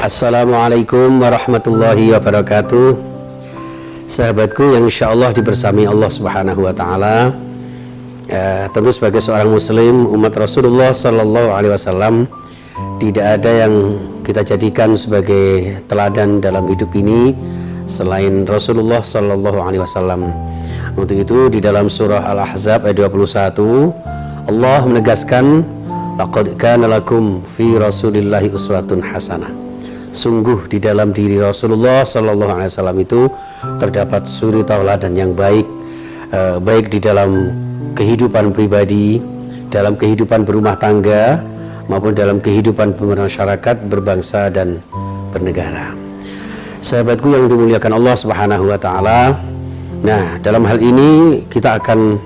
Assalamualaikum warahmatullahi wabarakatuh. Sahabatku yang insya Allah dibersami Allah Subhanahu wa Ta'ala, tentu sebagai seorang Muslim umat Rasulullah Sallallahu Alaihi Wasallam, tidak ada yang kita jadikan sebagai teladan dalam hidup ini selain Rasulullah Sallallahu Alaihi Wasallam. Untuk itu di dalam surah Al-Ahzab ayat 21 Allah menegaskan, laqad kana lakum fi rasulillahi uswatun hasanah. Sungguh di dalam diri Rasulullah Sallallahu Alaihi Wasallam itu terdapat suri tauladan yang baik, baik di dalam kehidupan pribadi, dalam kehidupan berumah tangga, maupun dalam kehidupan bermasyarakat, berbangsa dan bernegara. Sahabatku yang dimuliakan Allah Subhanahu wa Ta'ala, nah dalam hal ini kita akan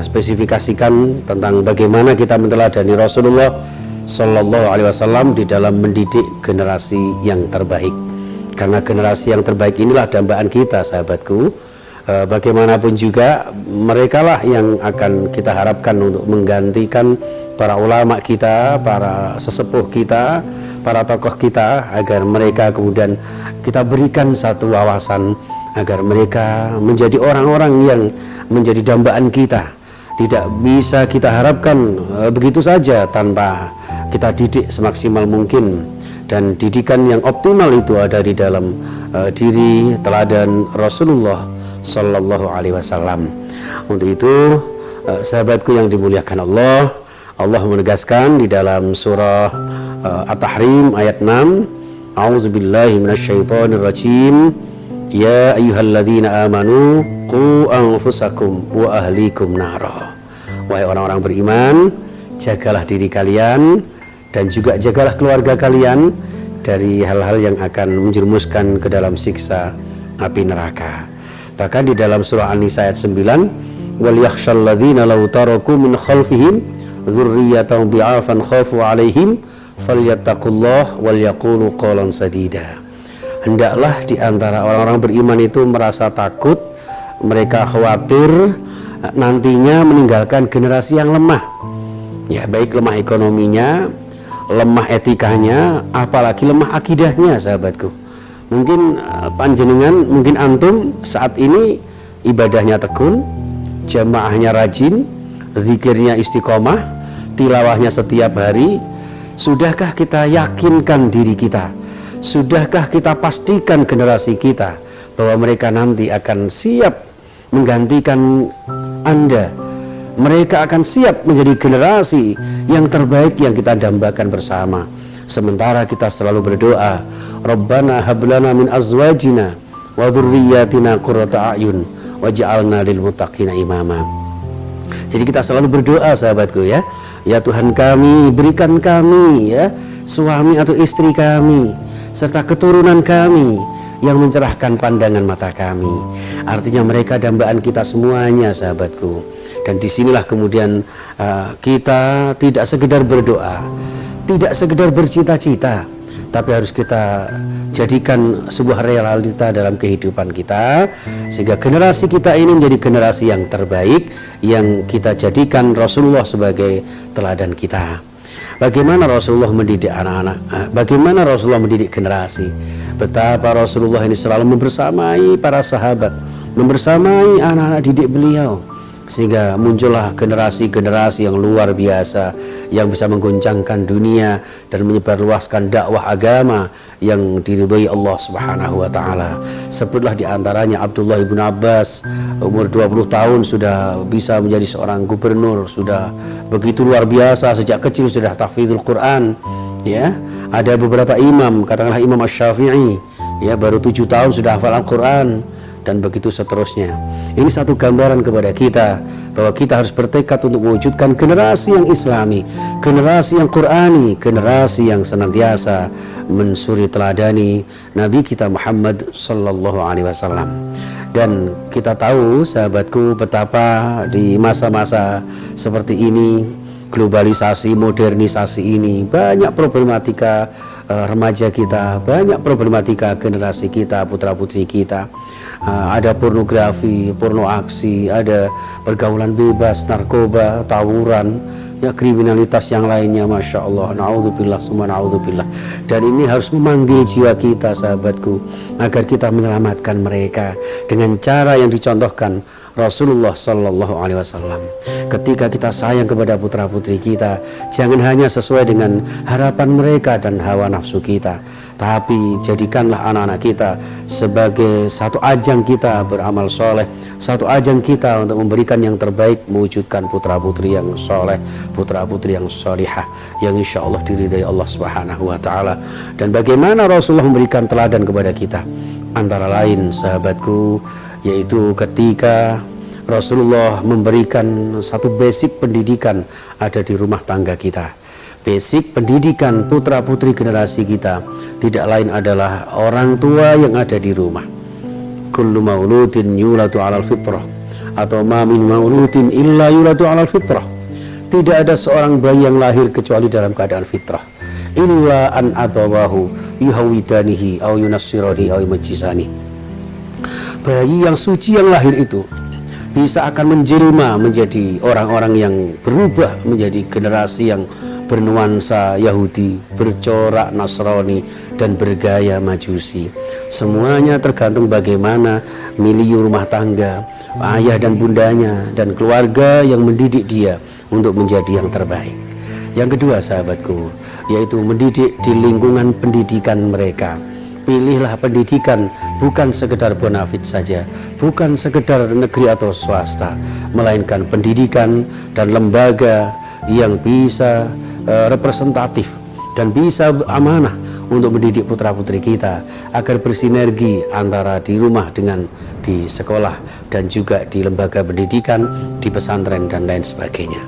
spesifikasikan tentang bagaimana kita meneladani Rasulullah Sallallahu Alaihi Wasallam di dalam mendidik generasi yang terbaik. Karena generasi yang terbaik inilah dambaan kita, sahabatku. Bagaimanapun juga mereka lah yang akan kita harapkan untuk menggantikan para ulama kita, para sesepuh kita, para tokoh kita, agar mereka kemudian kita berikan satu wawasan agar mereka menjadi orang-orang yang menjadi dambaan kita. Tidak bisa kita harapkan begitu saja tanpa kita didik semaksimal mungkin, dan didikan yang optimal itu ada di dalam diri teladan Rasulullah Sallallahu Alaihi Wasallam. Untuk itu sahabatku yang dimuliakan Allah, Allah menegaskan di dalam surah At-Tahrim ayat 6, A'udzubillahi minasyaitonirrajim, ya ayyuhalladzina amanu qu anfusakum wa ahlikum nara. Wahai orang-orang beriman, jagalah diri kalian dan juga jagalah keluarga kalian dari hal-hal yang akan menjerumuskan ke dalam siksa api neraka. Bahkan di dalam surah An-Nisa ayat 9, wal yakhshal ladzina law taraku min khalfihim dzurriyyatan dhi'afan khafu 'alaihim falyattaqullah wal yaqulu qawlan sadida. Hendaklah di antara orang-orang beriman itu merasa takut, mereka khawatir nantinya meninggalkan generasi yang lemah. Ya, baik lemah ekonominya, lemah etikanya, apalagi lemah akidahnya, sahabatku. Mungkin panjenengan, mungkin antum saat ini ibadahnya tekun, jamaahnya rajin, zikirnya istiqomah, tilawahnya setiap hari. Sudahkah kita yakinkan diri kita? Sudahkah kita pastikan generasi kita bahwa mereka nanti akan siap menggantikan Anda? Mereka akan siap menjadi generasi yang terbaik yang kita dambakan bersama. Sementara kita selalu berdoa, Rabbana hablana min azwajina wa dhurriyyatina qurrata a'yun waj'alna lil muttaqina imama. Jadi kita selalu berdoa, sahabatku, ya. Ya Tuhan kami, berikan kami ya suami atau istri kami serta keturunan kami yang mencerahkan pandangan mata kami. Artinya mereka dambaan kita semuanya, sahabatku. Dan disinilah kemudian kita tidak sekedar berdoa, tidak sekedar bercita-cita, tapi harus kita jadikan sebuah realita dalam kehidupan kita, sehingga generasi kita ini menjadi generasi yang terbaik, yang kita jadikan Rasulullah sebagai teladan kita. Bagaimana Rasulullah mendidik anak-anak, bagaimana Rasulullah mendidik generasi, betapa Rasulullah ini selalu membersamai para sahabat, membersamai anak-anak didik beliau, sehingga muncullah generasi-generasi yang luar biasa yang bisa mengguncangkan dunia dan menyebarluaskan dakwah agama yang diridhai Allah Subhanahu wa Ta'ala. Sebutlah diantaranya Abdullah ibn Abbas, umur 20 tahun sudah bisa menjadi seorang gubernur, sudah begitu luar biasa, sejak kecil sudah tahfidzul Quran, ya. Ada beberapa imam, katakanlah Imam Asy-Syafi'i, ya, baru 7 tahun sudah hafal Al-Quran, dan begitu seterusnya. Ini satu gambaran kepada kita bahwa kita harus bertekad untuk mewujudkan generasi yang islami, generasi yang Qurani, generasi yang senantiasa mensuri teladani Nabi kita Muhammad Sallallahu Alaihi Wasallam. Dan kita tahu, sahabatku, betapa di masa-masa seperti ini, globalisasi, modernisasi ini, banyak problematika remaja kita, banyak problematika generasi kita, putra-putri kita. Ada pornografi, porno aksi, ada pergaulan bebas, narkoba, tawuran, ya kriminalitas yang lainnya, Masya Allah, na'udzubillah, summa na'udzubillah. Dan ini harus memanggil jiwa kita, sahabatku, agar kita menyelamatkan mereka dengan cara yang dicontohkan Rasulullah Sallallahu Alaihi Wasallam. Ketika kita sayang kepada putra putri kita, jangan hanya sesuai dengan harapan mereka dan hawa nafsu kita, tapi jadikanlah anak-anak kita sebagai satu ajang kita beramal soleh, satu ajang kita untuk memberikan yang terbaik, mewujudkan putra putri yang soleh, putra putri yang solihah, yang insya Allah diridai Allah Subhanahu Wa Taala. Dan bagaimana Rasulullah memberikan teladan kepada kita, antara lain, sahabatku, yaitu ketika Rasulullah memberikan satu basic pendidikan ada di rumah tangga kita. Basic pendidikan putra putri generasi kita tidak lain adalah orang tua yang ada di rumah. Kullu mauludin yuladu alal fitrah, atau ma min mauludin illa yuladu alal fitrah. Tidak ada seorang bayi yang lahir kecuali dalam keadaan fitrah. Illa an abawahu yuhawidanihi au yunassirani au yumajjisani. Bayi yang suci yang lahir itu bisa akan menjelma menjadi orang-orang yang berubah menjadi generasi yang bernuansa Yahudi, bercorak Nasrani, dan bergaya Majusi. Semuanya tergantung bagaimana milieu rumah tangga, ayah dan bundanya, dan keluarga yang mendidik dia untuk menjadi yang terbaik. Yang kedua, sahabatku, yaitu mendidik di lingkungan pendidikan mereka. Pilihlah pendidikan bukan sekedar bonafit saja, bukan sekedar negeri atau swasta, melainkan pendidikan dan lembaga yang bisa representatif dan bisa amanah untuk mendidik putra-putri kita agar bersinergi antara di rumah dengan di sekolah dan juga di lembaga pendidikan, di pesantren dan lain sebagainya.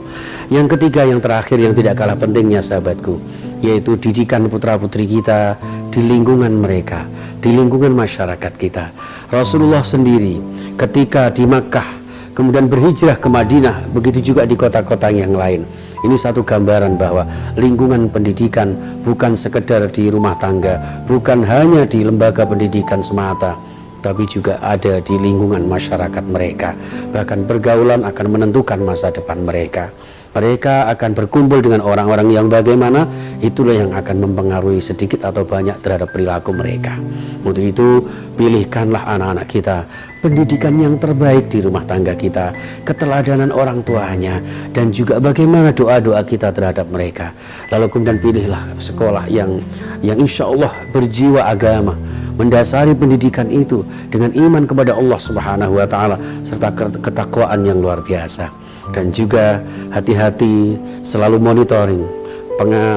Yang ketiga, yang terakhir, yang tidak kalah pentingnya, sahabatku, yaitu didikan putra-putri kita di lingkungan mereka, di lingkungan masyarakat kita. Rasulullah sendiri ketika di Makkah kemudian berhijrah ke Madinah, begitu juga di kota-kota yang lain. Ini satu gambaran bahwa lingkungan pendidikan bukan sekedar di rumah tangga, bukan hanya di lembaga pendidikan semata, tapi juga ada di lingkungan masyarakat mereka. Bahkan pergaulan akan menentukan masa depan mereka. Mereka akan berkumpul dengan orang-orang yang bagaimana, itulah yang akan mempengaruhi sedikit atau banyak terhadap perilaku mereka. Untuk itu, pilihkanlah anak-anak kita pendidikan yang terbaik di rumah tangga kita, keteladanan orang tuanya, dan juga bagaimana doa-doa kita terhadap mereka. Lalu kemudian pilihlah sekolah yang insya Allah berjiwa agama, mendasari pendidikan itu dengan iman kepada Allah Subhanahu Wa Taala serta ketakwaan yang luar biasa. Dan juga hati-hati selalu monitoring,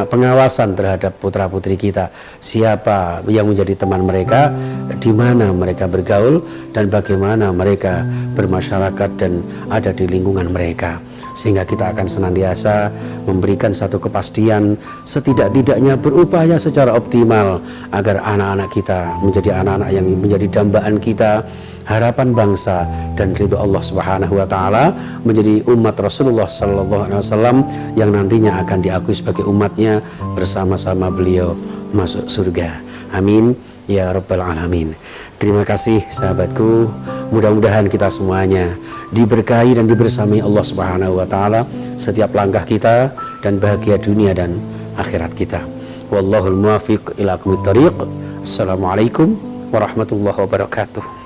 pengawasan terhadap putra-putri kita, siapa yang menjadi teman mereka, di mana mereka bergaul, dan bagaimana mereka bermasyarakat dan ada di lingkungan mereka. Sehingga kita akan senantiasa memberikan satu kepastian, setidak-tidaknya berupaya secara optimal agar anak-anak kita menjadi anak-anak yang menjadi dambaan kita, harapan bangsa, dan ridho Allah Subhanahu Wa Taala, menjadi umat Rasulullah Sallallahu Alaihi Wasallam yang nantinya akan diakui sebagai umatnya bersama-sama beliau masuk surga. Amin ya Rabbal Alamin. Terima kasih, sahabatku. Mudah-mudahan kita semuanya diberkahi dan dibersamai Allah Subhanahu Wa Taala setiap langkah kita, dan bahagia dunia dan akhirat kita. Wallahul muwaffiq ila aqwamit thariq. Assalamualaikum warahmatullahi wabarakatuh.